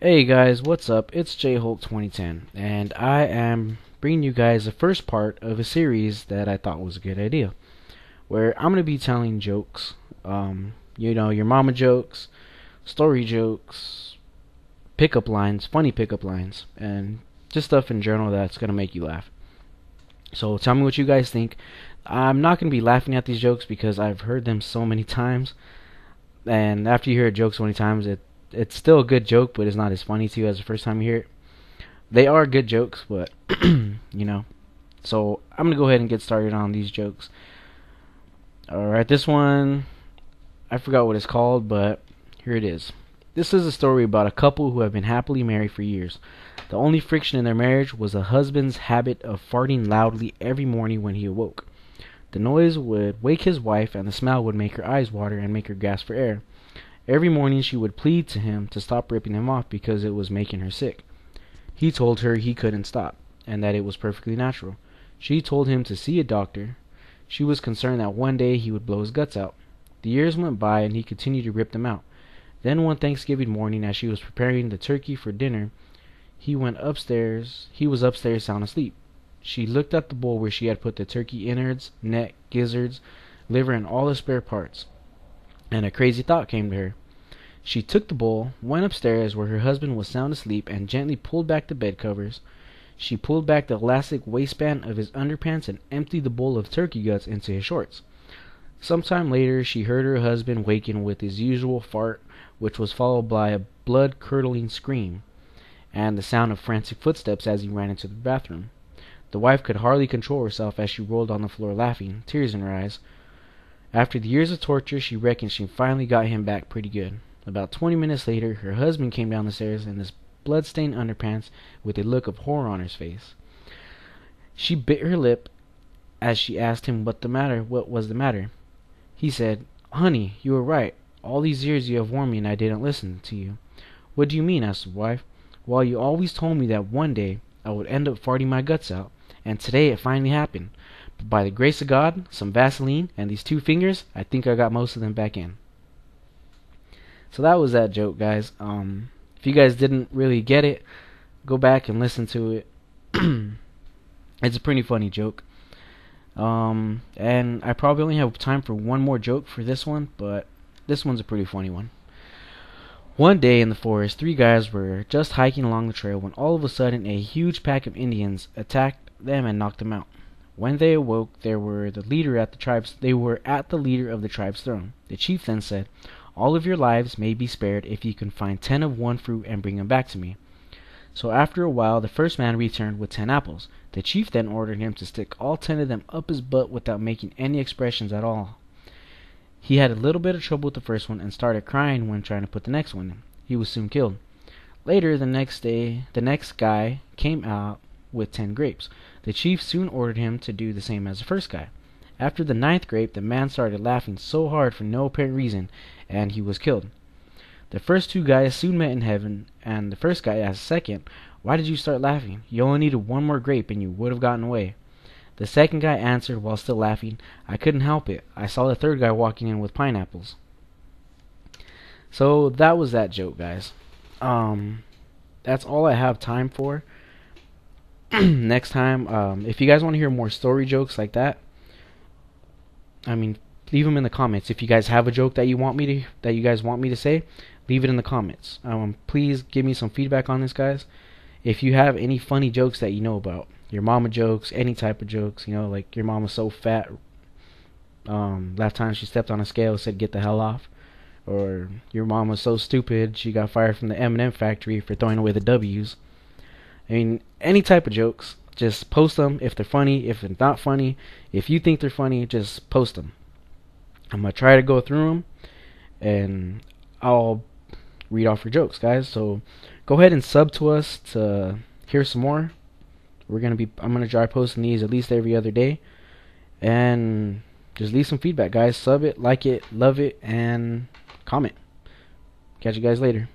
Hey guys, what's up? It's J-Hulk2010, and I am bringing you guys the first part of a series that I thought was a good idea, where I'm gonna be telling jokes, your mama jokes, story jokes, pickup lines, funny pickup lines, and just stuff in general that's gonna make you laugh. So tell me what you guys think. I'm not gonna be laughing at these jokes because I've heard them so many times, and after you hear a joke so many times, it's still a good joke, but it's not as funny to you as the first time you hear it. They are good jokes, but you know. So I'm gonna go ahead and get started on these jokes. All right, this one I forgot what it's called, but here it is. This is a story about a couple who have been happily married for years. The only friction in their marriage was the husband's habit of farting loudly every morning when he awoke. The noise would wake his wife, and the smell would make her eyes water and make her gasp for air. Every morning she would plead to him to stop ripping them off because it was making her sick. He told her he couldn't stop, and that it was perfectly natural. She told him to see a doctor. She was concerned that one day he would blow his guts out. The years went by, and he continued to rip them out. Then one Thanksgiving morning, as she was preparing the turkey for dinner, he was upstairs sound asleep. She looked at the bowl where she had put the turkey innards, neck, gizzards, liver, and all the spare parts, and a crazy thought came to her. She took the bowl, went upstairs where her husband was sound asleep, and gently pulled back the bed covers. She pulled back the elastic waistband of his underpants and emptied the bowl of turkey guts into his shorts. Some time later, she heard her husband waken with his usual fart, which was followed by a blood-curdling scream, and the sound of frantic footsteps as he ran into the bathroom. The wife could hardly control herself as she rolled on the floor laughing, tears in her eyes. After the years of torture, she reckoned she finally got him back pretty good. About 20 minutes later, her husband came down the stairs in his blood-stained underpants with a look of horror on his face. She bit her lip as she asked him what was the matter. He said, "Honey, you were right. All these years you have warned me and I didn't listen to you." "What do you mean?" asked the wife. "Well, you always told me that one day I would end up farting my guts out, and today it finally happened. But by the grace of God, some Vaseline, and these 2 fingers, I think I got most of them back in." So that was that joke, guys. If you guys didn't really get it, go back and listen to it. It's a pretty funny joke. And I probably only have time for one more joke for this one, but this one's a pretty funny one. One day in the forest, 3 guys were just hiking along the trail when all of a sudden a huge pack of Indians attacked them and knocked them out. When they awoke, they were at the leader of the tribe's throne. The chief then said, "All of your lives may be spared if you can find 10 of one fruit and bring them back to me." So after a while, the first man returned with 10 apples. The chief then ordered him to stick all 10 of them up his butt without making any expressions at all. He had a little bit of trouble with the first one and started crying when trying to put the next one in. He was soon killed. Later, the next day, the next guy came out with 10 grapes. The chief soon ordered him to do the same as the first guy. After the 9th grape, the man started laughing so hard for no apparent reason, and he was killed. The first 2 guys soon met in heaven, and the first guy asked the second, "Why did you start laughing? You only needed one more grape and you would have gotten away." The second guy answered while still laughing, "I couldn't help it. I saw the third guy walking in with pineapples." So that was that joke, guys. That's all I have time for. Next time, if you guys want to hear more story jokes like that, leave them in the comments. If you guys have a joke that you guys want me to say, leave it in the comments. Please give me some feedback on this, guys. If you have any funny jokes that you know about, your mama jokes, any type of jokes, like your mama's so fat, last time she stepped on a scale said get the hell off, or your mom was so stupid she got fired from the M&M factory for throwing away the W's. Any type of jokes, just post them if they're funny. If they're not funny, if you think they're funny, just post them. I'm going to try to go through them, and I'll read off your jokes, guys. So go ahead and sub to us to hear some more. I'm going to try posting these at least every other day, and just leave some feedback, guys. Sub it, like it, love it, and comment. Catch you guys later.